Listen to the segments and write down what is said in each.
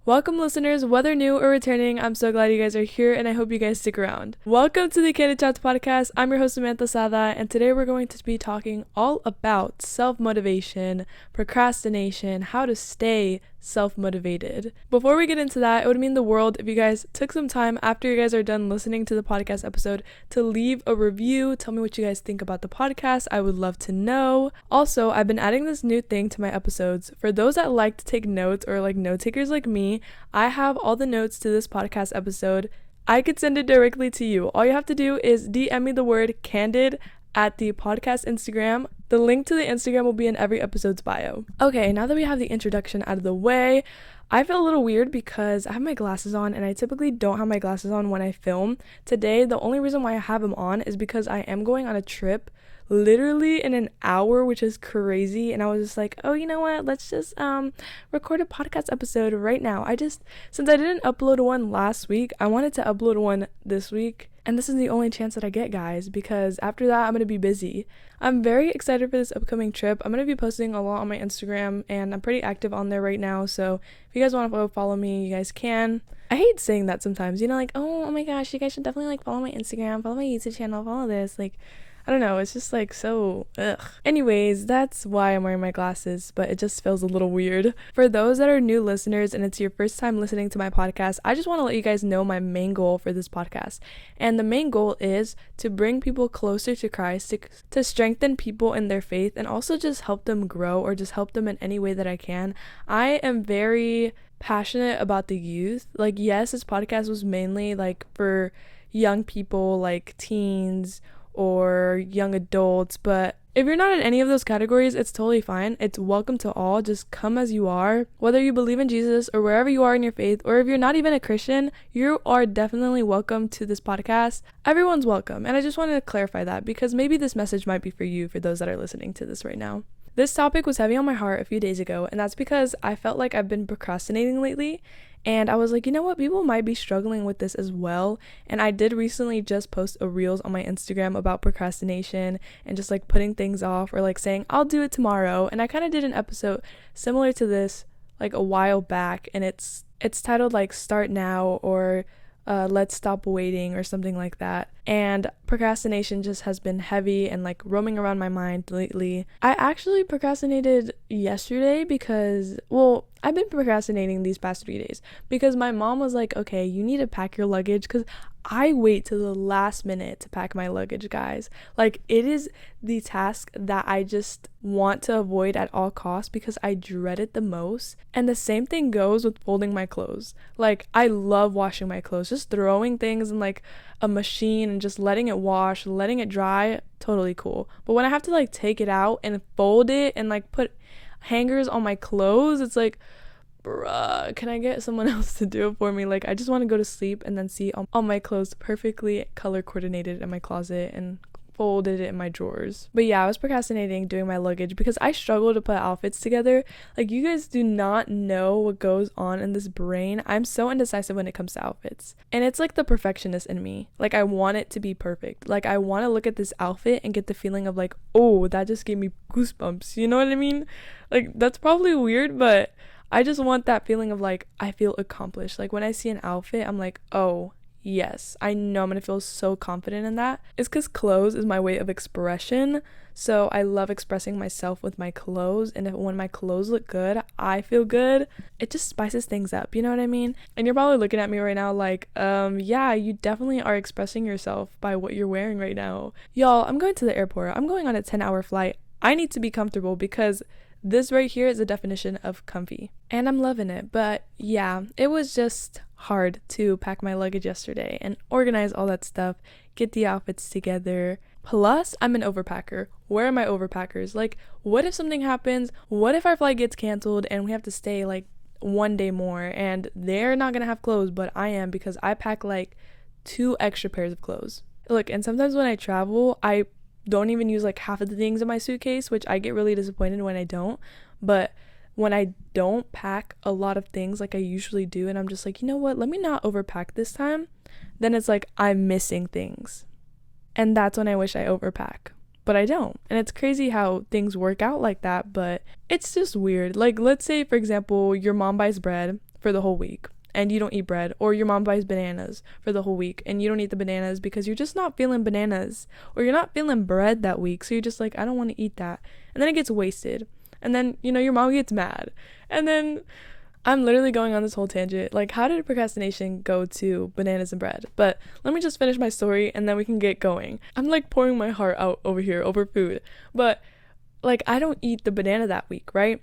Welcome listeners, whether new or returning, I'm so glad you guys are here and I hope you guys stick around. Welcome to the Candid Chats podcast. I'm your host Samantha Sada and today we're going to be talking all about self-motivation, procrastination, how to stay self-motivated. Before we get into that, it would mean the world if you guys took some time after you guys are done listening to the podcast episode to leave a review. Tell me what you guys think about the podcast. I would love to know. Also, I've been adding this new thing to my episodes. For those that like to take notes or like note takers like me, I have all the notes to this podcast episode. I could send it directly to you. All you have to do is DM me the word candid at the podcast Instagram. The link to the Instagram will be in every episode's bio. Okay, now that we have the introduction out of the way, I feel a little weird because I have my glasses on and I typically don't have my glasses on when I film. Today, the only reason why I have them on is because I am going on a trip literally in an hour, which is crazy, and I was just like, oh, you know what, let's just record a podcast episode right now. Since I didn't upload one last week, I wanted to upload one this week, and this is the only chance that I get, guys, because after that I'm gonna be busy. I'm very excited for this upcoming trip. I'm gonna be posting a lot on my Instagram and I'm pretty active on there right now, so if you guys want to follow me, you guys can. I hate saying that sometimes, like, oh my gosh, you guys should definitely like follow my Instagram, follow my YouTube channel, follow this, like, I don't know, it's just like so ugh. Anyways, that's why I'm wearing my glasses, but it just feels a little weird. For those that are new listeners and it's your first time listening to my podcast, I just want to let you guys know my main goal for this podcast. And the main goal is to bring people closer to Christ, to strengthen people in their faith, and also just help them grow or just help them in any way that I can. I am very passionate about the youth. Like, yes, this podcast was mainly like for young people, like teens or young adults, but if you're not in any of those categories, it's totally fine. It's welcome to all. Just come as you are. Whether you believe in Jesus or wherever you are in your faith, or if you're not even a Christian, you are definitely welcome to this podcast. Everyone's welcome. And I just wanted to clarify that because maybe this message might be for you, for those that are listening to this right now. This topic was heavy on my heart a few days ago, and that's because I felt like I've been procrastinating lately, and I was like, you know what, people might be struggling with this as well. And I did recently just post a reels on my Instagram about procrastination and just like putting things off or like saying I'll do it tomorrow, and I kind of did an episode similar to this like a while back, and it's titled like Start Now or Let's Stop Waiting or something like that. And procrastination just has been heavy and like roaming around my mind lately. I actually procrastinated yesterday because, well, I've been procrastinating these past 3 days because my mom was like, okay, you need to pack your luggage, because I wait till the last minute to pack my luggage, guys. Like, it is the task that I just want to avoid at all costs because I dread it the most. And the same thing goes with folding my clothes. Like, I love washing my clothes, just throwing things in like a machine and just letting it wash, letting it dry, totally cool. But when I have to like take it out and fold it and like put hangers on my clothes, it's like, bruh, can I get someone else to do it for me? Like, I just want to go to sleep and then see all my clothes perfectly color coordinated in my closet and folded it in my drawers. But yeah, I was procrastinating doing my luggage because I struggle to put outfits together. Like, you guys do not know what goes on in this brain. I'm so indecisive when it comes to outfits. And it's like the perfectionist in me. Like, I want it to be perfect. Like, I want to look at this outfit and get the feeling of like, oh, that just gave me goosebumps. You know what I mean? Like, that's probably weird, but I just want that feeling of like, I feel accomplished. Like, when I see an outfit, I'm like, oh, yes, I know I'm gonna feel so confident in that. It's because clothes is my way of expression, so I love expressing myself with my clothes, and when my clothes look good, I feel good. It just spices things up, you know what I mean? And you're probably looking at me right now like, yeah, you definitely are expressing yourself by what you're wearing right now. Y'all, I'm going to the airport. I'm going on a 10-hour flight. I need to be comfortable because this right here is a definition of comfy, and I'm loving it. But yeah, it was just hard to pack my luggage yesterday and organize all that stuff, get the outfits together. Plus, I'm an overpacker. Where are my overpackers? Like, what if something happens? What if our flight gets canceled and we have to stay like one day more and they're not gonna have clothes, but I am, because I pack like 2 extra pairs of clothes. Look, and sometimes when I travel, I don't even use like half of the things in my suitcase, which I get really disappointed when I don't. But when I don't pack a lot of things like I usually do, and I'm just like, you know what, let me not overpack this time, then it's like I'm missing things. And that's when I wish I overpack. But I don't. And it's crazy how things work out like that, but it's just weird. Like, let's say, for example, your mom buys bread for the whole week and you don't eat bread, or your mom buys bananas for the whole week and you don't eat the bananas because you're just not feeling bananas, or you're not feeling bread that week, so you're just like, I don't want to eat that, and then it gets wasted, and then, you know, your mom gets mad, and then I'm literally going on this whole tangent. Like, how did procrastination go to bananas and bread? But let me just finish my story and then we can get going. I'm like pouring my heart out over here over food. But like, I don't eat the banana that week, right?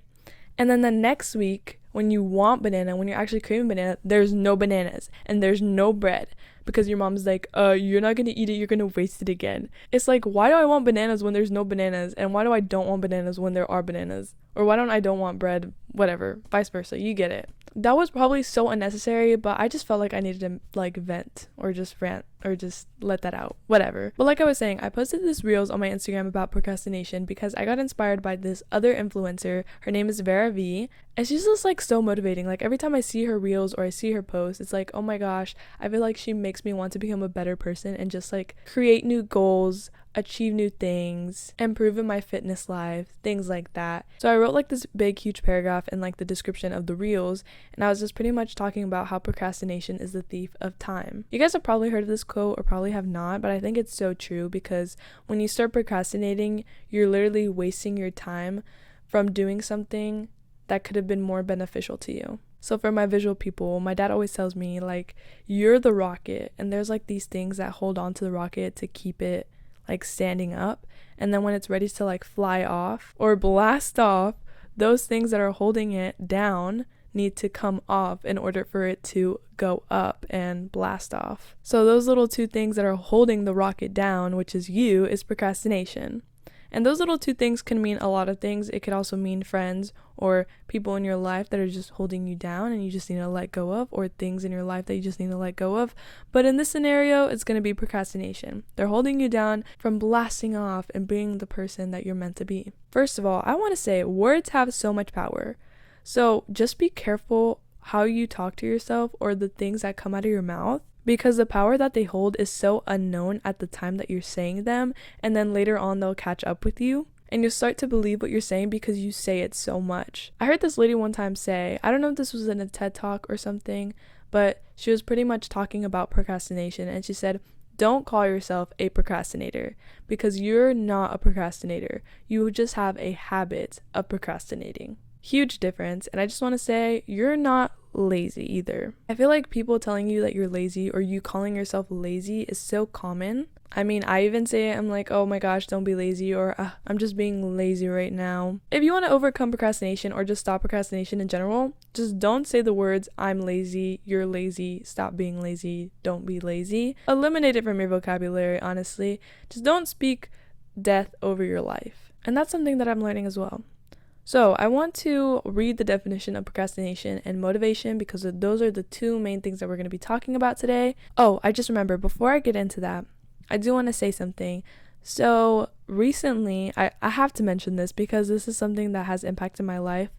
And then the next week, when you want banana, when you're actually craving banana, there's no bananas and there's no bread, because your mom's like, you're not gonna eat it, you're gonna waste it again. It's like, why do I want bananas when there's no bananas, and why do I don't want bananas when there are bananas? Or why don't want bread? Whatever, vice versa, you get it. That was probably so unnecessary, but I just felt like I needed to like vent or just rant or just let that out, whatever. But like I was saying, I posted this reels on my Instagram about procrastination because I got inspired by this other influencer. Her name is Vera V, and she's just like so motivating. Like, every time I see her reels or I see her posts, it's like, oh my gosh, I feel like she makes me want to become a better person and just like create new goals, achieve new things, improve in my fitness life, things like that. So I wrote like this big huge paragraph in like the description of the reels, and I was just pretty much talking about how procrastination is the thief of time. You guys have probably heard of this quote or probably have not, but I think it's so true, because when you start procrastinating, you're literally wasting your time from doing something that could have been more beneficial to you. So for my visual people, my dad always tells me, like, you're the rocket, and there's like these things that hold on to the rocket to keep it like standing up, and then when it's ready to like fly off or blast off, those things that are holding it down need to come off in order for it to go up and blast off. So those little two things that are holding the rocket down, which is you, is procrastination. And those little two things can mean a lot of things. It could also mean friends or people in your life that are just holding you down and you just need to let go of, or things in your life that you just need to let go of. But in this scenario, it's going to be procrastination. They're holding you down from blasting off and being the person that you're meant to be. First of all, I want to say words have so much power. So just be careful how you talk to yourself or the things that come out of your mouth, because the power that they hold is so unknown at the time that you're saying them, and then later on they'll catch up with you and you'll start to believe what you're saying because you say it so much. I heard this lady one time say, I don't know if this was in a TED talk or something, but she was pretty much talking about procrastination, and she said, don't call yourself a procrastinator, because you're not a procrastinator. You just have a habit of procrastinating. Huge difference. And I just want to say, you're not lazy either. I feel like people telling you that you're lazy or you calling yourself lazy is so common. I mean, I even say it, I'm like, oh my gosh, don't be lazy, or I'm just being lazy right now. If you want to overcome procrastination or just stop procrastination in general, just don't say the words, I'm lazy, you're lazy, stop being lazy, don't be lazy. Eliminate it from your vocabulary, honestly. Just don't speak death over your life. And that's something that I'm learning as well. So I want to read the definition of procrastination and motivation, because those are the two main things that we're going to be talking about today. Oh, I just remember, before I get into that, I do want to say something. So recently, I have to mention this because this is something that has impacted my life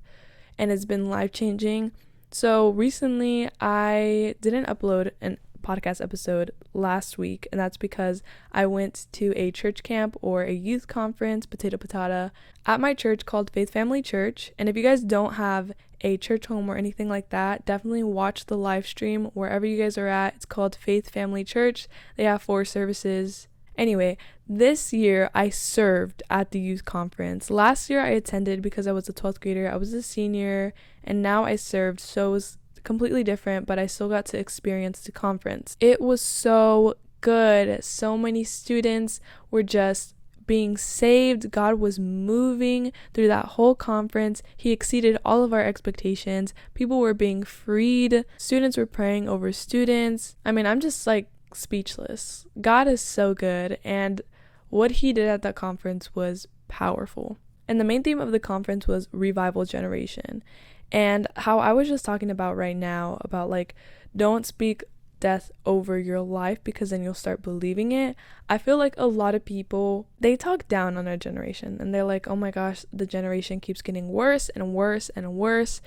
and it's been life-changing. So recently, I didn't upload an podcast episode last week, and that's because I went to a church camp or a youth conference, potato patata, at my church called Faith Family Church. And if you guys don't have a church home or anything like that, definitely watch the live stream wherever you guys are at. It's called Faith Family Church. They have 4 services. Anyway, this year I served at the youth conference. Last year I attended because I was a 12th grader. I was a senior, and now I served, so it was completely different, but I still got to experience the conference. It was so good. So many students were just being saved. God was moving through that whole conference. He exceeded all of our expectations. People were being freed. Students were praying over students. I mean, I'm just like speechless. God is so good, and what he did at that conference was powerful. And the main theme of the conference was revival generation. And how I was just talking about right now, about like, don't speak death over your life because then you'll start believing it. I feel like a lot of people, they talk down on our generation and they're like, oh my gosh, the generation keeps getting worse and worse and worse.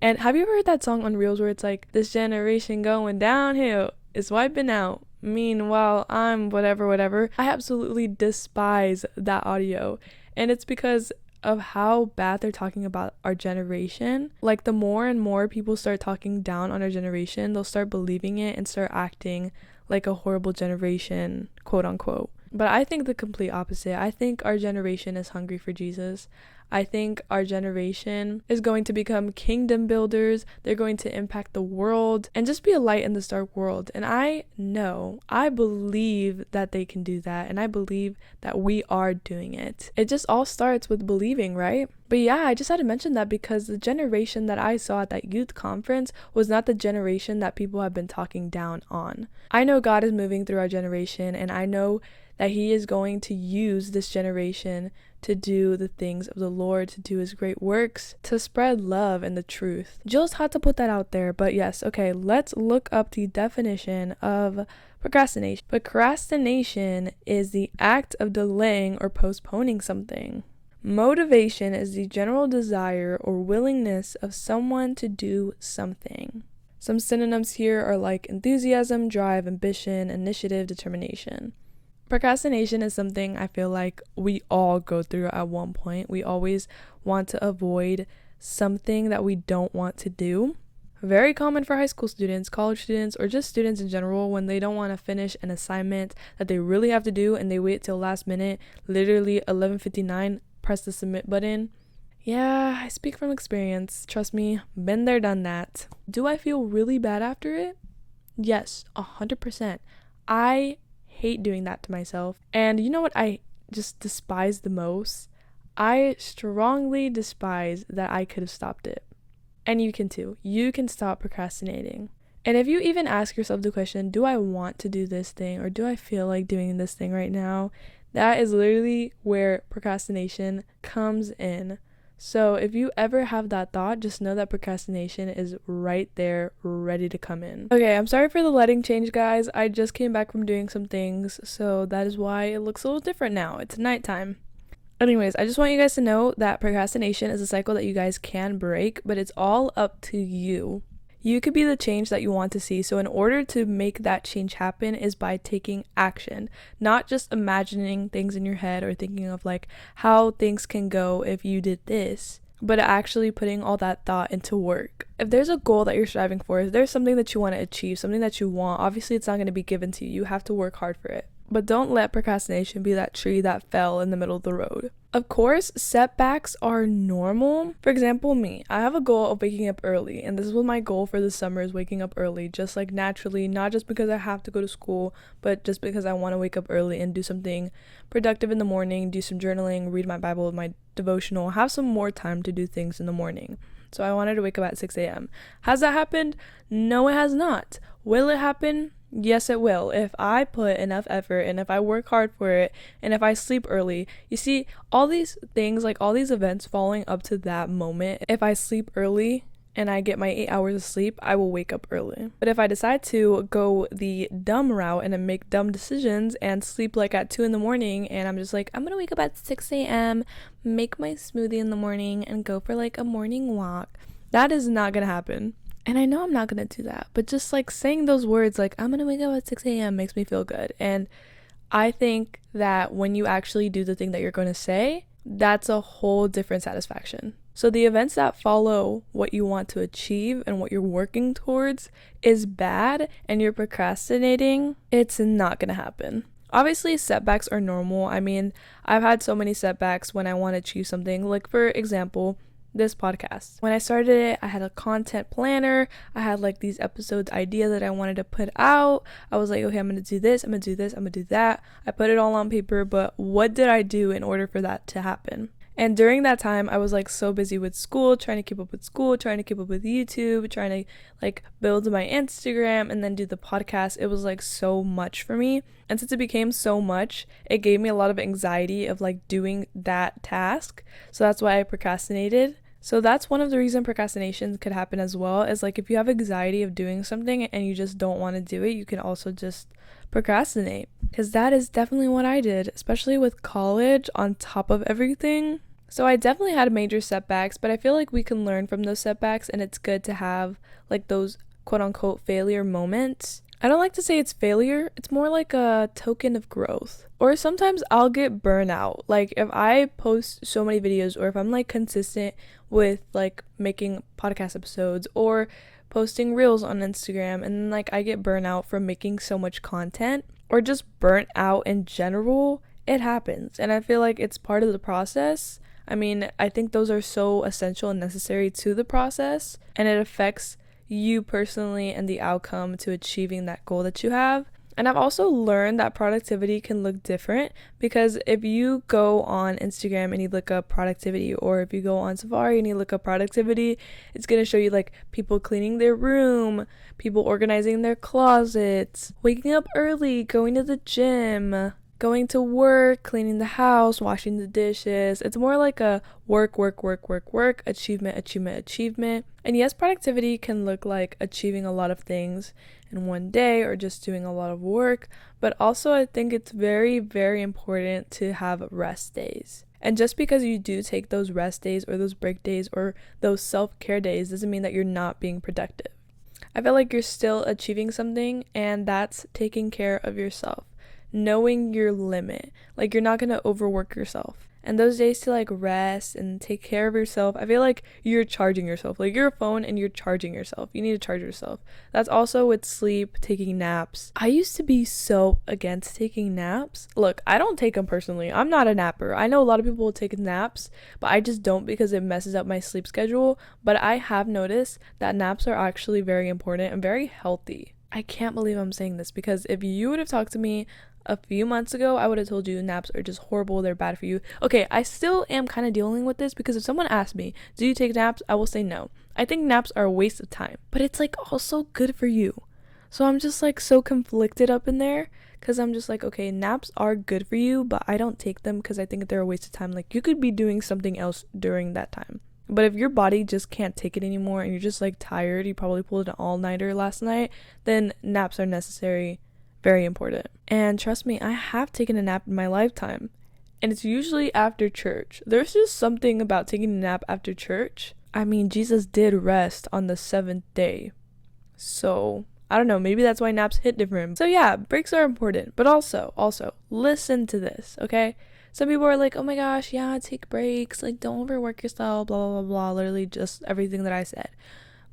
And have you ever heard that song on Reels where it's like, this generation going downhill, it's wiping out, meanwhile I'm whatever. I absolutely despise that audio. And it's because of how bad they're talking about our generation. Like, the more and more people start talking down on our generation, they'll start believing it and start acting like a horrible generation, quote unquote. But I think the complete opposite. I think our generation is hungry for Jesus. I think our generation is going to become kingdom builders. They're going to impact the world and just be a light in this dark world. And I believe that they can do that. And I believe that we are doing it. It just all starts with believing, right? But yeah, I just had to mention that because the generation that I saw at that youth conference was not the generation that people have been talking down on. I know God is moving through our generation, and I know that He is going to use this generation to do the things of the Lord, to do His great works, to spread love and the truth. Just had to put that out there. But yes, okay, let's look up the definition of procrastination. Procrastination is the act of delaying or postponing something. Motivation is the general desire or willingness of someone to do something. Some synonyms here are like enthusiasm, drive, ambition, initiative, determination. Procrastination is something I feel like we all go through at one point. We always want to avoid something that we don't want to do. Very common for high school students, college students, or just students in general when they don't want to finish an assignment that they really have to do and they wait till last minute, literally 11:59, press the submit button. Yeah, I speak from experience. Trust me, been there, done that. Do I feel really bad after it? Yes, 100%. I hate doing that to myself. And you know what I just despise the most? I strongly despise that I could have stopped it. And you can too. You can stop procrastinating. And if you even ask yourself the question, do I want to do this thing, or do I feel like doing this thing right now? That is literally where procrastination comes in. So if you ever have that thought, just know that procrastination is right there, ready to come in. Okay, I'm sorry for the lighting change, guys. I just came back from doing some things, so that is why it looks a little different now. It's nighttime. Anyways, I just want you guys to know that procrastination is a cycle that you guys can break, but it's all up to you. You could be the change that you want to see. So in order to make that change happen is by taking action, not just imagining things in your head or thinking of like how things can go if you did this, but actually putting all that thought into work. If there's a goal that you're striving for, if there's something that you want to achieve, something that you want, obviously it's not going to be given to you. You have to work hard for it. But don't let procrastination be that tree that fell in the middle of the road. Of course, setbacks are normal. For example, me, I have a goal of waking up early, and this is what my goal for the summer is, waking up early, just like naturally, not just because I have to go to school, but just because I want to wake up early and do something productive in the morning, do some journaling, read my Bible, my devotional, have some more time to do things in the morning. So I wanted to wake up at 6 a.m. Has that happened? No, it has not. Will it happen? Yes, it will. If I put enough effort and if I work hard for it and if I sleep early. You see, all these things, like all these events following up to that moment, if I sleep early and I get my 8 hours of sleep, I will wake up early. But if I decide to go the dumb route and make dumb decisions and sleep like at 2 in the morning and I'm just like, I'm gonna wake up at 6 a.m., make my smoothie in the morning and go for like a morning walk, that is not gonna happen. And I know I'm not going to do that, but just like saying those words, like I'm going to wake up at 6 a.m. makes me feel good. And I think that when you actually do the thing that you're going to say, that's a whole different satisfaction. So the events that follow what you want to achieve and what you're working towards is bad and you're procrastinating, it's not going to happen. Obviously, setbacks are normal. I mean, I've had so many setbacks when I want to achieve something. Like, for example, this podcast. When I started it, I had a content planner. I had like these episodes idea that I wanted to put out. I was like, okay, I'm going to do this, I'm going to do this, I'm going to do that. I put it all on paper, but what did I do in order for that to happen? And during that time, I was like so busy with school, trying to keep up with school, trying to keep up with YouTube, trying to like build my Instagram and then do the podcast. It was like so much for me. And since it became so much, it gave me a lot of anxiety of like doing that task. So that's why I procrastinated. So that's one of the reasons procrastination could happen as well, is like if you have anxiety of doing something and you just don't want to do it, you can also just procrastinate. Because that is definitely what I did, especially with college on top of everything. So I definitely had major setbacks, but I feel like we can learn from those setbacks and it's good to have like those quote unquote failure moments I don't like to say it's failure, it's more like a token of growth. Or sometimes I'll get burnout. Like if I post so many videos or if I'm like consistent with like making podcast episodes or posting reels on Instagram and then like I get burnout from making so much content or just burnt out in general, it happens. And I feel like it's part of the process. I mean, I think those are so essential and necessary to the process, and it affects you personally and the outcome to achieving that goal that you have. And I've also learned that productivity can look different because if you go on Instagram and you look up productivity, or if you go on Safari and you look up productivity, it's going to show you like people cleaning their room, people organizing their closets, waking up early, going to the gym, going to work, cleaning the house, washing the dishes. It's more like a work, achievement, achievement. And yes, productivity can look like achieving a lot of things in one day or just doing a lot of work, but also I think it's very, very important to have rest days. And just because you do take those rest days or those break days or those self-care days doesn't mean that you're not being productive. I feel like you're still achieving something, and that's taking care of yourself. Knowing your limit. Like you're not going to overwork yourself. And those days to like rest and take care of yourself, I feel like you're charging yourself. Like you're a phone and you're charging yourself. You need to charge yourself. That's also with sleep, taking naps. I used to be so against taking naps. Look, I don't take them personally. I'm not a napper. I know a lot of people will take naps, but I just don't because it messes up my sleep schedule. But I have noticed that naps are actually very important and very healthy. I can't believe I'm saying this because if you would have talked to me a few months ago, I would have told you naps are just horrible, they're bad for you. Okay, I still am kind of dealing with this because if someone asks me, do you take naps? I will say no. I think naps are a waste of time, but it's like also good for you. So I'm just like so conflicted up in there because I'm just like, okay, naps are good for you, but I don't take them because I think they're a waste of time. Like you could be doing something else during that time. But if your body just can't take it anymore and you're just like tired, you probably pulled an all-nighter last night, then naps are necessary. Very important. And trust me, I have taken a nap in my lifetime, and it's usually after church. There's just something about taking a nap after church. I mean, Jesus did rest on the seventh day, so I don't know, maybe that's why naps hit different. So yeah, breaks are important, but also listen to this, okay? Some people are like, oh my gosh, yeah, take breaks, like don't overwork yourself, blah blah blah blah, literally just everything that I said.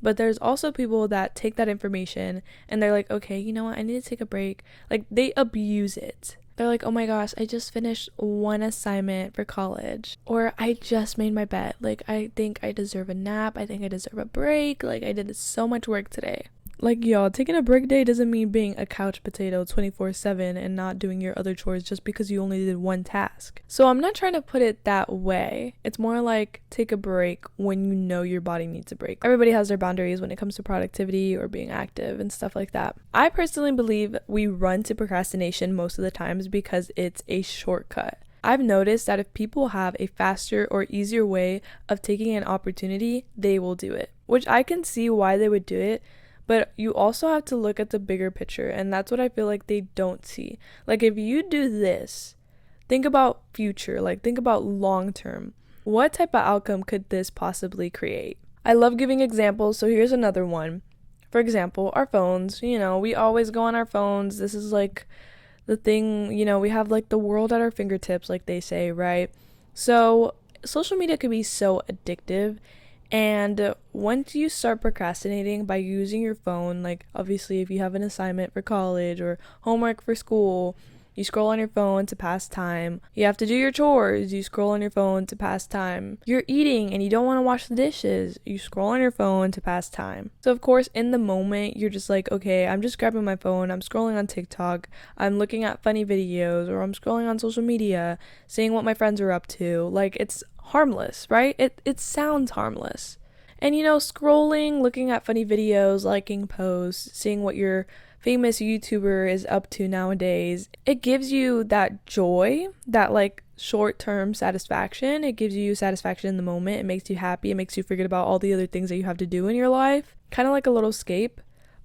But there's also people that take that information and they're like, okay, you know what? I need to take a break. Like they abuse it. They're like, oh my gosh, I just finished one assignment for college. Or I just made my bed. Like I think I deserve a nap. I think I deserve a break. Like I did so much work today. Like y'all, taking a break day doesn't mean being a couch potato 24/7 and not doing your other chores just because you only did one task. So I'm not trying to put it that way. It's more like take a break when you know your body needs a break. Everybody has their boundaries when it comes to productivity or being active and stuff like that. I personally believe we run to procrastination most of the times because it's a shortcut. I've noticed that if people have a faster or easier way of taking an opportunity, they will do it, which I can see why they would do it. But you also have to look at the bigger picture, and that's what I feel like they don't see. Like if you do this, think about future, like think about long term. What type of outcome could this possibly create? I love giving examples, so here's another one. For example, our phones, we always go on our phones. This is like the thing, we have like the world at our fingertips, like they say, right? So social media can be so addictive. And once you start procrastinating by using your phone, like obviously if you have an assignment for college or homework for school, you scroll on your phone to pass time. You have to do your chores, you scroll on your phone to pass time. You're eating and you don't want to wash the dishes, you scroll on your phone to pass time. So of course in the moment you're just like, okay, I'm just grabbing my phone, I'm scrolling on TikTok, I'm looking at funny videos, or I'm scrolling on social media, seeing what my friends are up to. Like it's harmless, right? It sounds harmless. And scrolling, looking at funny videos, liking posts, seeing what your famous YouTuber is up to nowadays, it gives you that joy, that like short-term satisfaction. It gives you satisfaction in the moment. It makes you happy. It makes you forget about all the other things that you have to do in your life. Kind of like a little escape.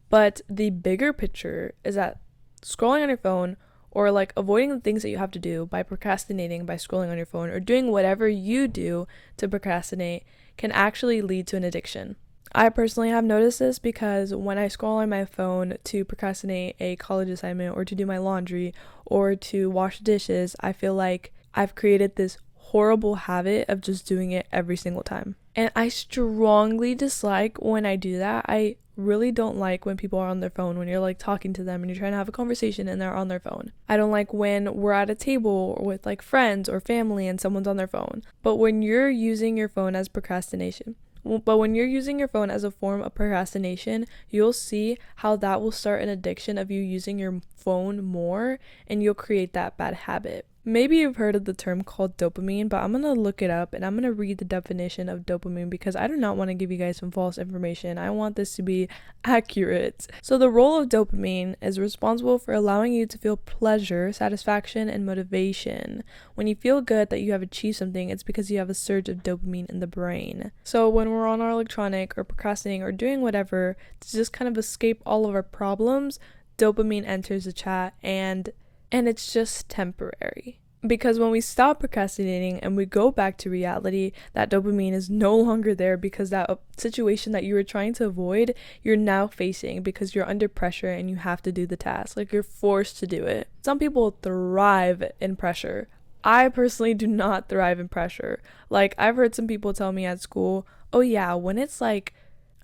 But the bigger picture is that scrolling on your phone, or like avoiding the things that you have to do by procrastinating, by scrolling on your phone, or doing whatever you do to procrastinate, can actually lead to an addiction. I personally have noticed this because when I scroll on my phone to procrastinate a college assignment or to do my laundry or to wash dishes, I feel like I've created this horrible habit of just doing it every single time. And I strongly dislike when I do that. I really don't like when people are on their phone, when you're like talking to them and you're trying to have a conversation and they're on their phone. I don't like when we're at a table with like friends or family and someone's on their phone. But when you're using your phone as procrastination, but when you're using your phone as a form of procrastination, you'll see how that will start an addiction of you using your phone more, and you'll create that bad habit. Maybe you've heard of the term called dopamine, but I'm going to look it up and I'm going to read the definition of dopamine because I do not want to give you guys some false information. I want this to be accurate. So the role of dopamine is responsible for allowing you to feel pleasure, satisfaction, and motivation. When you feel good that you have achieved something, it's because you have a surge of dopamine in the brain. So when we're on our electronic or procrastinating or doing whatever to just kind of escape all of our problems, dopamine enters the chat and it's just temporary. Because when we stop procrastinating and we go back to reality, that dopamine is no longer there because that situation that you were trying to avoid, you're now facing because you're under pressure and you have to do the task. Like, you're forced to do it. Some people thrive in pressure. I personally do not thrive in pressure. Like, I've heard some people tell me at school, oh yeah, when it's like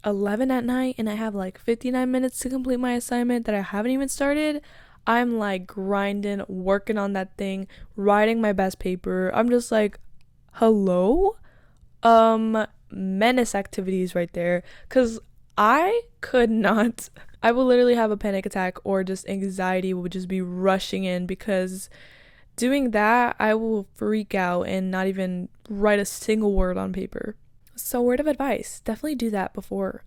11 at night and I have like 59 minutes to complete my assignment that I haven't even started, I'm like grinding, working on that thing, writing my best paper. I'm just like, hello? Menace activities right there. Cause I could not. I will literally have a panic attack or just anxiety would just be rushing in because doing that, I will freak out and not even write a single word on paper. So word of advice, definitely do that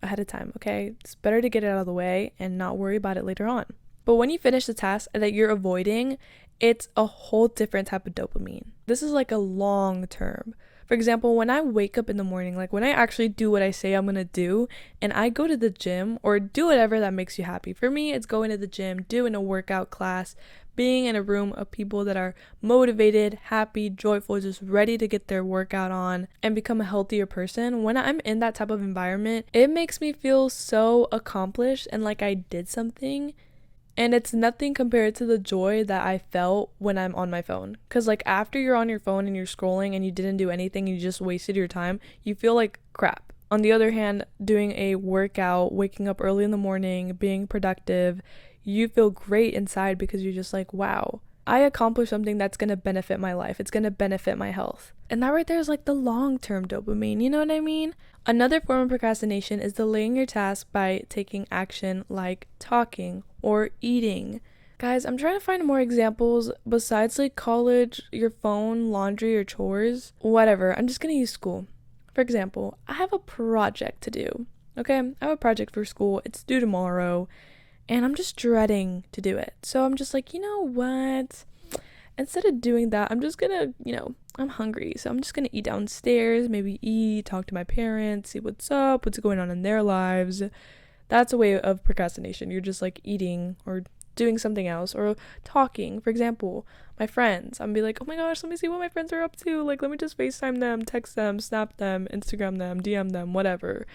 ahead of time, okay? It's better to get it out of the way and not worry about it later on. But when you finish the task that you're avoiding, it's a whole different type of dopamine. This is like a long term. For example, when I wake up in the morning, like when I actually do what I say I'm going to do and I go to the gym or do whatever that makes you happy. For me, it's going to the gym, doing a workout class, being in a room of people that are motivated, happy, joyful, just ready to get their workout on and become a healthier person. When I'm in that type of environment, it makes me feel so accomplished and like I did something. And it's nothing compared to the joy that I felt when I'm on my phone. Because like after you're on your phone and you're scrolling and you didn't do anything, you just wasted your time, you feel like crap. On the other hand, doing a workout, waking up early in the morning, being productive, you feel great inside because you're just like, wow, I accomplished something that's going to benefit my life. It's going to benefit my health. And that right there is like the long-term dopamine, you know what I mean? Another form of procrastination is delaying your task by taking action like talking or eating. Guys, I'm trying to find more examples besides like college, your phone, laundry, or chores. Whatever, I'm just going to use school. For example, I have a project to do, okay? I have a project for school. It's due tomorrow. And I'm just dreading to do it. So I'm just like, you know what? Instead of doing that, I'm just gonna, I'm hungry. So I'm just gonna eat downstairs, maybe eat, talk to my parents, see what's up, what's going on in their lives. That's a way of procrastination. You're just like eating or doing something else or talking. For example, my friends, I'm be like, oh my gosh, let me see what my friends are up to. Like, let me just FaceTime them, text them, snap them, Instagram them, DM them, whatever.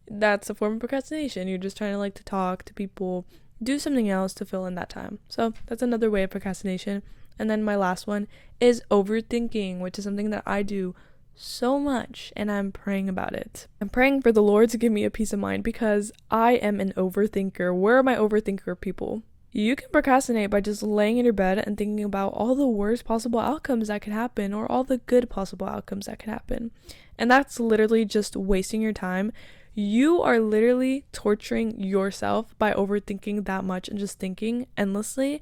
That's a form of procrastination. You're just trying to like to talk to people, do something else to fill in that time. So that's another way of procrastination. And then my last one is overthinking, which is something that I do so much and I'm praying about it. I'm praying for the Lord to give me a peace of mind because I am an overthinker. Where are my overthinker people? You can procrastinate by just laying in your bed and thinking about all the worst possible outcomes that could happen or all the good possible outcomes that could happen. And that's literally just wasting your time. You are literally torturing yourself by overthinking that much and just thinking endlessly.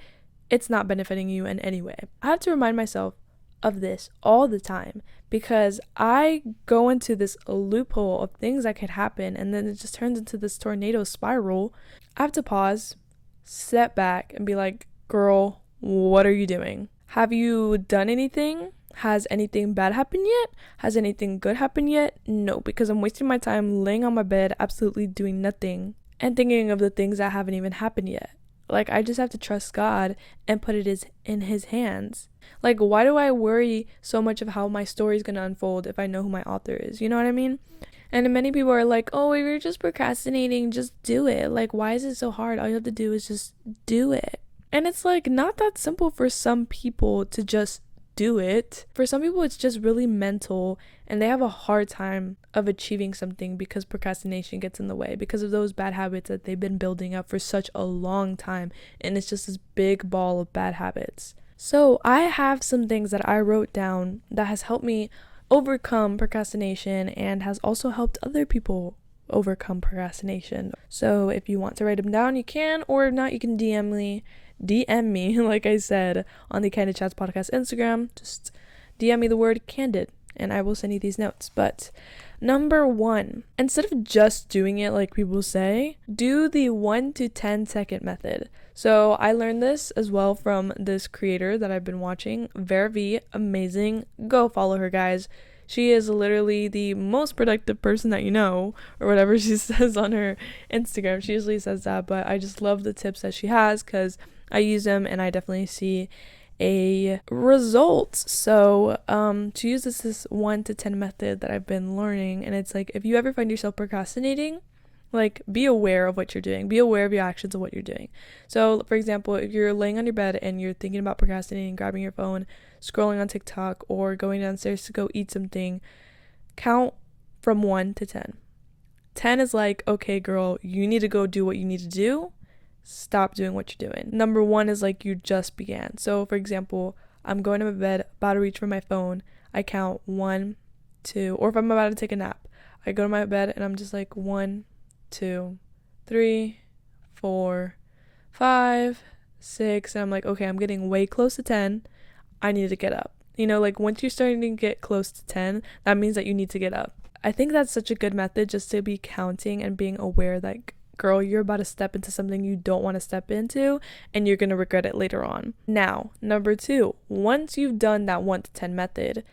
It's not benefiting you in any way. I have to remind myself of this all the time because I go into this loophole of things that could happen and then it just turns into this tornado spiral. I have to pause, step back and be like, girl, what are you doing? Have you done anything? Has anything bad happened yet? Has anything good happened yet? No, because I'm wasting my time laying on my bed, absolutely doing nothing and thinking of the things that haven't even happened yet. Like, I just have to trust God and put it in his hands. Like, why do I worry so much of how my story is going to unfold if I know who my author is? You know what I mean? And many people are like, oh, if you're just procrastinating, just do it. Like, why is it so hard? All you have to do is just do it. And it's like not that simple for some people to just do it. For some people, it's just really mental and they have a hard time of achieving something because procrastination gets in the way, because of those bad habits that they've been building up for such a long time. And it's just this big ball of bad habits. So I have some things that I wrote down that has helped me overcome procrastination and has also helped other people overcome procrastination. So if you want to write them down, you can, or if not, you can DM me, like I said, on the Candid Chats podcast Instagram. Just DM me the word candid and I will send you these notes. But number 1, instead of just doing it like people say, do the 1 to 10 second method. So I learned this as well from this creator that I've been watching, Vera V, amazing. Go follow her, guys. She is literally the most productive person that you know, or whatever she says on her Instagram. She usually says that, but I just love the tips that she has because I use them and I definitely see a result. So to use this 1 to 10 method that I've been learning, and it's like, if you ever find yourself procrastinating, like, be aware of what you're doing. Be aware of your actions of what you're doing. So, for example, if you're laying on your bed and you're thinking about procrastinating, grabbing your phone, scrolling on TikTok, or going downstairs to go eat something, count from 1 to 10. 10 is like, okay, girl, you need to go do what you need to do. Stop doing what you're doing. Number 1 is like you just began. So, for example, I'm going to my bed, about to reach for my phone. I count 1, 2, or if I'm about to take a nap, I go to my bed and I'm just like 1, 2, 3, 4, 5, 6, and I'm like, okay, I'm getting way close to 10. I need to get up. You know, like, once you're starting to get close to 10, that means that you need to get up. I think that's such a good method, just to be counting and being aware that, girl, you're about to step into something you don't want to step into and you're going to regret it later on. Now, number 2, once you've done that 1 to 10 method,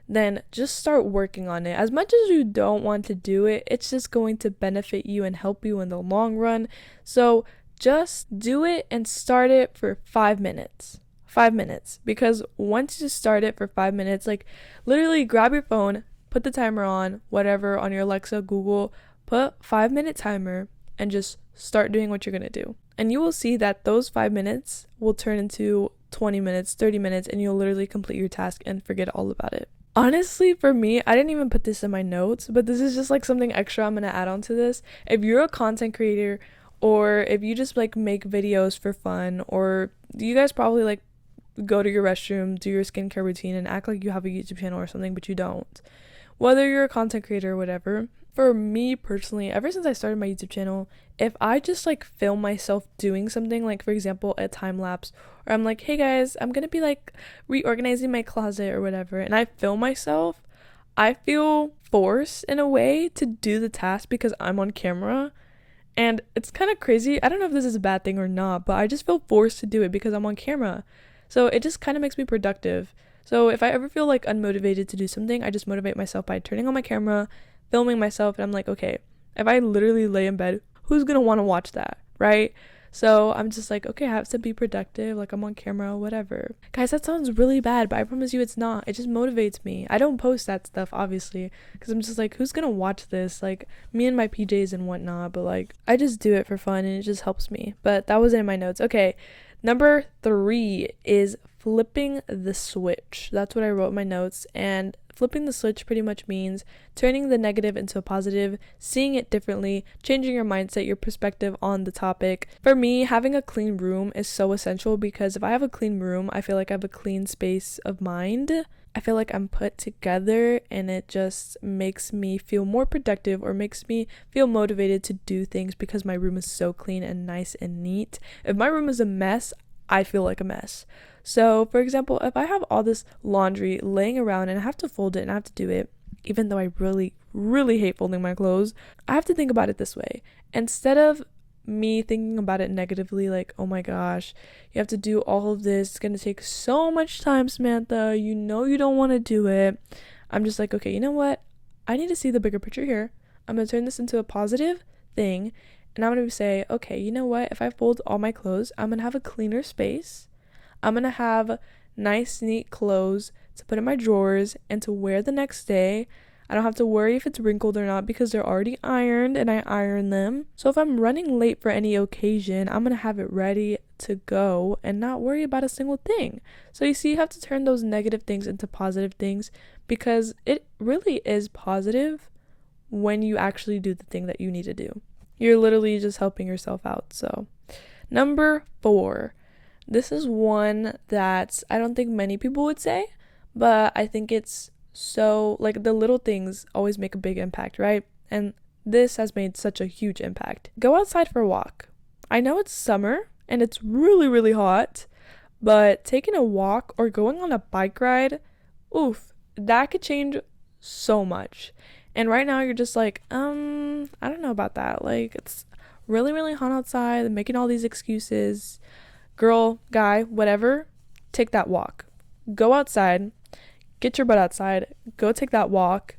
then just start working on it. As much as you don't want to do it, it's just going to benefit you and help you in the long run. So just do it and start it for 5 minutes. 5 minutes. Because once you start it for 5 minutes, like, literally grab your phone, put the timer on, whatever, on your Alexa, Google, put 5-minute timer and just start doing what you're going to do. And you will see that those 5 minutes will turn into 20 minutes, 30 minutes, and you'll literally complete your task and forget all about it. Honestly, for me, I didn't even put this in my notes, but this is just like something extra I'm going to add on to this. If you're a content creator, or if you just like make videos for fun, or you guys probably like go to your restroom, do your skincare routine, and act like you have a YouTube channel or something, but you don't. Whether you're a content creator or whatever, for me personally, ever since I started my YouTube channel, if I just like film myself doing something, like for example a time lapse, or I'm like, hey guys, I'm gonna be like reorganizing my closet or whatever, and I film myself, I feel forced in a way to do the task because I'm on camera. And it's kind of crazy. I don't know if this is a bad thing or not, but I just feel forced to do it because I'm on camera. So it just kind of makes me productive. So if I ever feel like unmotivated to do something, I just motivate myself by turning on my camera, filming myself, and I'm like, okay, if I literally lay in bed, who's gonna want to watch that, right? So I'm just like, okay, I have to be productive, like I'm on camera, whatever. Guys, that sounds really bad, but I promise you it's not. It just motivates me. I don't post that stuff, obviously, because I'm just like, who's gonna watch this? Like, me and my PJs and whatnot, but like, I just do it for fun and it just helps me. But that wasn't in my notes. Okay, number 3 is flipping the switch. That's what I wrote in my notes, and flipping the switch pretty much means turning the negative into a positive, seeing it differently, changing your mindset, your perspective on the topic. For me, having a clean room is so essential because if I have a clean room, I feel like I have a clean space of mind. I feel like I'm put together and it just makes me feel more productive or makes me feel motivated to do things because my room is so clean and nice and neat. If my room is a mess, I feel like a mess. So, for example, if I have all this laundry laying around and I have to fold it and I have to do it, even though I really, really hate folding my clothes, I have to think about it this way. Instead of me thinking about it negatively, like, oh my gosh, you have to do all of this, it's gonna take so much time, Samantha, you know you don't want to do it. I'm just like, okay, you know what? I need to see the bigger picture here. I'm gonna turn this into a positive thing, and I'm gonna say, okay, you know what? If I fold all my clothes, I'm gonna have a cleaner space. I'm gonna have nice, neat clothes to put in my drawers and to wear the next day. I don't have to worry if it's wrinkled or not because they're already ironed and I iron them. So if I'm running late for any occasion, I'm going to have it ready to go and not worry about a single thing. So you see, you have to turn those negative things into positive things because it really is positive when you actually do the thing that you need to do. You're literally just helping yourself out. So number 4, this is one that I don't think many people would say, but I think it's so, like, the little things always make a big impact, right? And this has made such a huge impact. Go outside for a walk. I know it's summer and it's really, really hot, but taking a walk or going on a bike ride, oof, that could change so much. And right now you're just like, I don't know about that. Like, it's really, really hot outside and making all these excuses. Girl, guy, whatever, take that walk. Go outside, get your butt outside, go take that walk,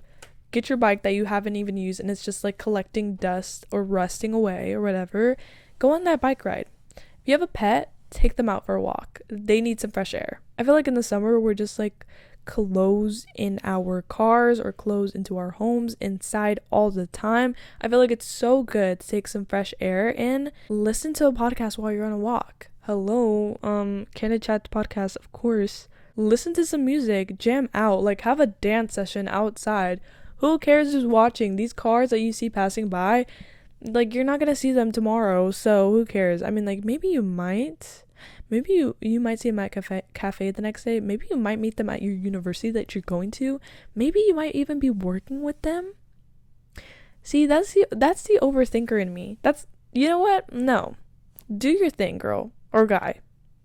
get your bike that you haven't even used and it's just like collecting dust or rusting away or whatever. Go on that bike ride. If you have a pet, take them out for a walk. They need some fresh air. I feel like in the summer we're just like closed in our cars or closed into our homes inside all the time. I feel like it's so good to take some fresh air in. Listen to a podcast while you're on a walk. Hello, Candid Chat podcast, of course. Listen to some music, jam out, like have a dance session outside. Who cares who's watching? These cars that you see passing by, like, you're not gonna see them tomorrow, so who cares? I mean, like, maybe you might see them at cafe the next day. Maybe you might meet them at your university that you're going to. Maybe you might even be working with them. See, that's the overthinker in me. You know what? No. Do your thing, girl or guy.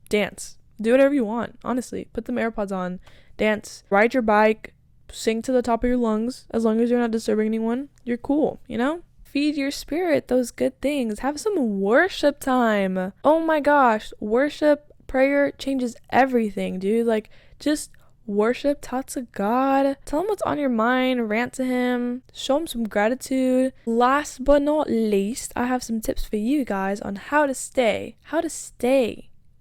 Dance. Do whatever you want, honestly. Put them AirPods on. Dance. Ride your bike. Sing to the top of your lungs. As long as you're not disturbing anyone, you're cool, you know? Feed your spirit those good things. Have some worship time. Oh my gosh. Worship, prayer changes everything, dude. Like, just worship, talk to God. Tell him what's on your mind. Rant to him. Show him some gratitude. Last but not least, I have some tips for you guys on how to stay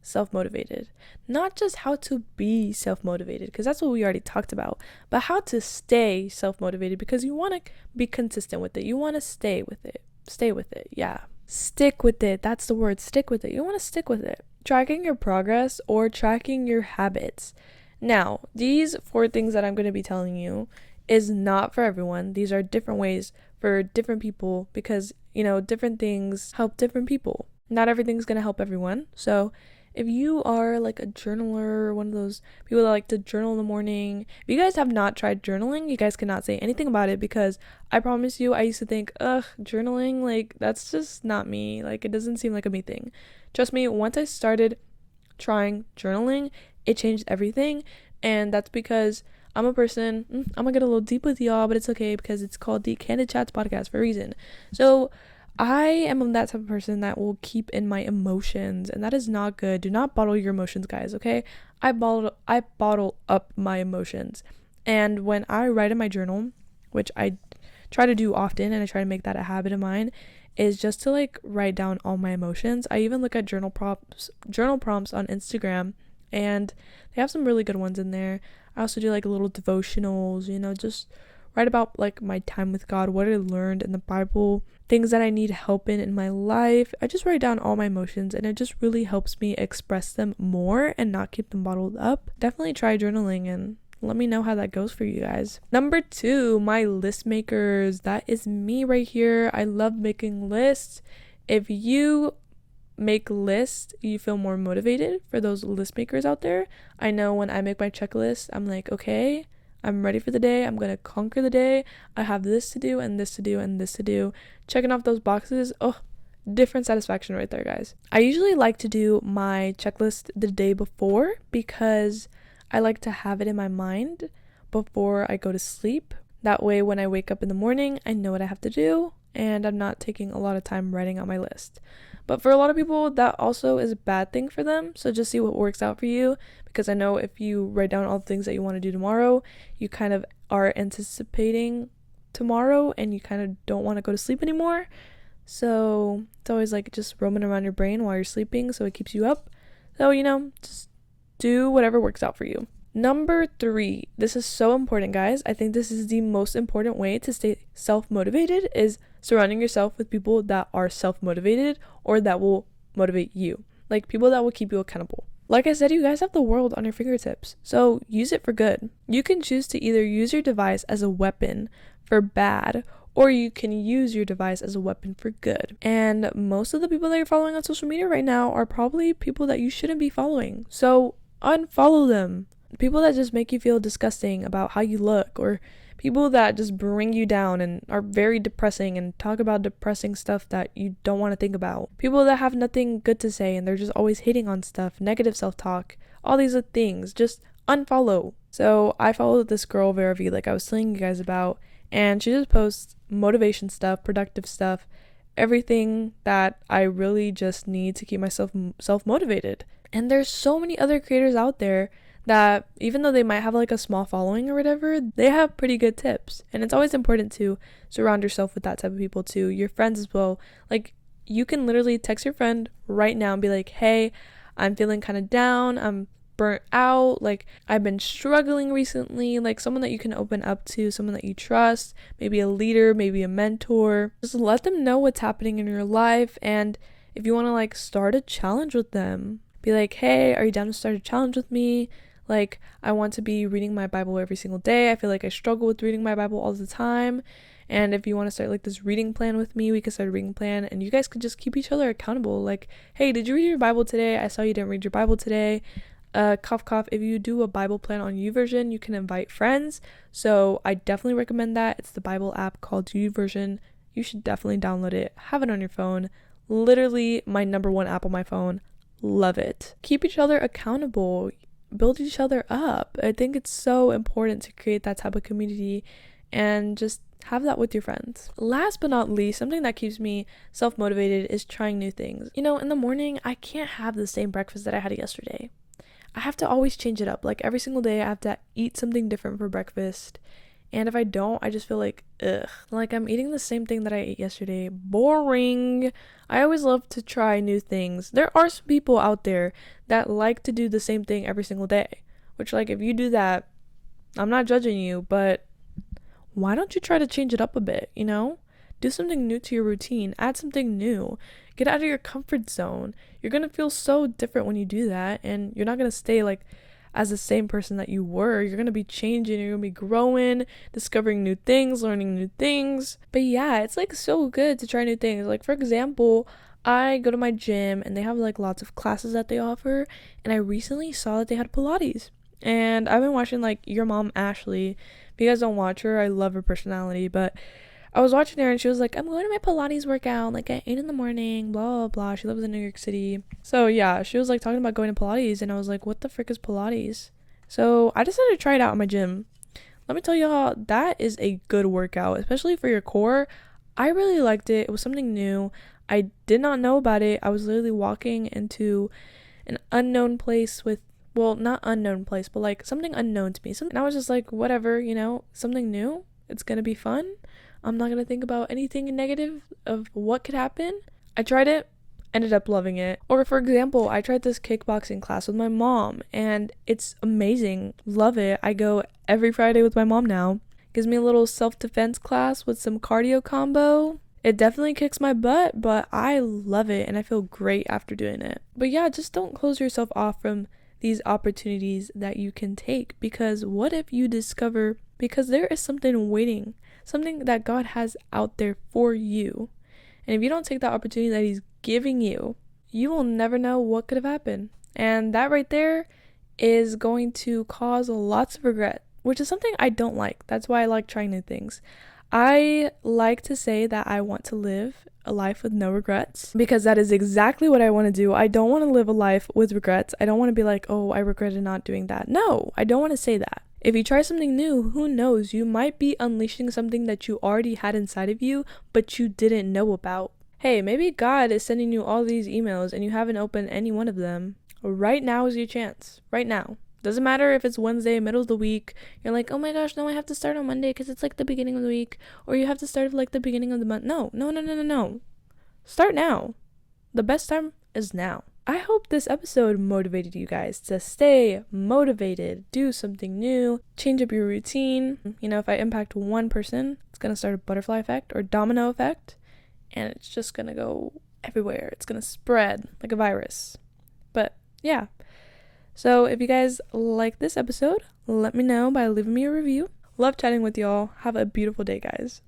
self-motivated. Not just how to be self-motivated, because that's what we already talked about, but how to stay self-motivated, because you want to be consistent with it. You want to stay with it. Yeah. Stick with it. That's the word. Stick with it. You want to stick with it. Tracking your progress or tracking your habits. Now, these 4 things that I'm going to be telling you is not for everyone. These are different ways for different people because, different things help different people. Not everything's going to help everyone. So if you are like a journaler, one of those people that like to journal in the morning, if you guys have not tried journaling, you guys cannot say anything about it because I promise you, I used to think, journaling, like, that's just not me. Like, it doesn't seem like a me thing. Trust me, once I started trying journaling, it changed everything. And that's because I'm a person, I'm gonna get a little deep with y'all, but it's okay because it's called the Candid Chats podcast for a reason. So I am that type of person that will keep in my emotions, and that is not good. Do not bottle your emotions, guys, okay? I bottle up my emotions. And when I write in my journal, which I try to do often, and I try to make that a habit of mine, is just to like write down all my emotions. I even look at journal prompts on Instagram, and they have some really good ones in there. I also do like little devotionals, just write about like my time with God, what I learned in the Bible, things that I need help in my life. I just write down all my emotions, and it just really helps me express them more and not keep them bottled up. Definitely try journaling and let me know how that goes for you guys. Number 2, my list makers. That is me right here. I love making lists. If you make lists, you feel more motivated. For those list makers out there, I know when I make my checklist, I'm like, okay, I'm ready for the day. I'm going to conquer the day. I have this to do and this to do and this to do. Checking off those boxes. Oh, different satisfaction right there, guys. I usually like to do my checklist the day before because I like to have it in my mind before I go to sleep. That way, when I wake up in the morning, I know what I have to do and I'm not taking a lot of time writing out my list. But for a lot of people, that also is a bad thing for them. So just see what works out for you, because I know if you write down all the things that you want to do tomorrow, you kind of are anticipating tomorrow and you kind of don't want to go to sleep anymore. So it's always like just roaming around your brain while you're sleeping, so it keeps you up. So, just do whatever works out for you. Number 3, this is so important, guys. I think this is the most important way to stay self-motivated, is surrounding yourself with people that are self-motivated or that will motivate you. Like people that will keep you accountable. Like I said, you guys have the world on your fingertips, so use it for good. You can choose to either use your device as a weapon for bad, or you can use your device as a weapon for good. And most of the people that you're following on social media right now are probably people that you shouldn't be following. So unfollow them. People that just make you feel disgusting about how you look, or people that just bring you down and are very depressing and talk about depressing stuff that you don't want to think about. People that have nothing good to say and they're just always hating on stuff, negative self-talk, all these things. Just unfollow. So I followed this girl, Vera V, like I was telling you guys about, and she just posts motivation stuff, productive stuff, everything that I really just need to keep myself self-motivated. And there's so many other creators out there that even though they might have like a small following or whatever, they have pretty good tips. And it's always important to surround yourself with that type of people too, your friends as well. Like you can literally text your friend right now and be like, hey, I'm feeling kind of down, I'm burnt out, like I've been struggling recently, like someone that you can open up to, someone that you trust, maybe a leader, maybe a mentor. Just let them know what's happening in your life. And if you want to like start a challenge with them, be like, hey, are you down to start a challenge with me? Like, I want to be reading my Bible every single day. I feel like I struggle with reading my Bible all the time. And if you want to start like this reading plan with me, we can start a reading plan and you guys could just keep each other accountable. Like, hey, did you read your Bible today? I saw you didn't read your Bible today. Cough, cough. If you do a Bible plan on YouVersion, you can invite friends. So I definitely recommend that. It's the Bible app called YouVersion. You should definitely download it. Have it on your phone. Literally my number one app on my phone. Love it. Keep each other accountable. Build each other up. I think it's so important to create that type of community and just have that with your friends. Last but not least, something that keeps me self-motivated is trying new things. You know, in the morning, I can't have the same breakfast that I had yesterday. I have to always change it up. Like every single day, I have to eat something different for breakfast. And if I don't, I just feel like, ugh. Like I'm eating the same thing that I ate yesterday. Boring. I always love to try new things. There are some people out there that like to do the same thing every single day. Which, like, if you do that, I'm not judging you, but why don't you try to change it up a bit, you know? Do something new to your routine. Add something new. Get out of your comfort zone. You're going to feel so different when you do that. And you're not going to stay, like, as the same person that you were. You're going to be changing, you're going to be growing, discovering new things, learning new things. But yeah, it's like so good to try new things. Like for example, I go to my gym and they have like lots of classes that they offer, and I recently saw that they had Pilates. And I've been watching like Your Mom Ashley. If you guys don't watch her, I love her personality, but I was watching her and she was like, I'm going to my Pilates workout like at 8 in the morning, blah, blah, blah. She lives in New York City. So yeah, she was like talking about going to Pilates and I was like, what the frick is Pilates? So I decided to try it out in my gym. Let me tell y'all, that is a good workout, especially for your core. I really liked it. It was something new. I did not know about it. I was literally walking into an unknown place with, well, not unknown place, but like something unknown to me. And I was just like, whatever, you know, something new. It's going to be fun. I'm not going to think about anything negative of what could happen. I tried it, ended up loving it. Or for example, I tried this kickboxing class with my mom and it's amazing. Love it. I go every Friday with my mom now. Gives me a little self-defense class with some cardio combo. It definitely kicks my butt, but I love it and I feel great after doing it. But yeah, just don't close yourself off from these opportunities that you can take, because what if you discover, because there is something waiting, something that God has out there for you. And if you don't take that opportunity that he's giving you, you will never know what could have happened. And that right there is going to cause lots of regret, which is something I don't like. That's why I like trying new things. I like to say that I want to live a life with no regrets, because that is exactly what I want to do. I don't want to live a life with regrets. I don't want to be like, oh, I regretted not doing that. No, I don't want to say that. If you try something new, who knows? You might be unleashing something that you already had inside of you, but you didn't know about. Hey, maybe God is sending you all these emails and you haven't opened any one of them. Right now is your chance. Right now. Doesn't matter if it's Wednesday, middle of the week. You're like, oh my gosh, no, I have to start on Monday because it's like the beginning of the week. Or you have to start like the beginning of the month. No. Start now. The best time is now. I hope this episode motivated you guys to stay motivated, do something new, change up your routine. You know, if I impact one person, it's going to start a butterfly effect or domino effect, and it's just going to go everywhere. It's going to spread like a virus. But yeah. So if you guys like this episode, let me know by leaving me a review. Love chatting with y'all. Have a beautiful day, guys.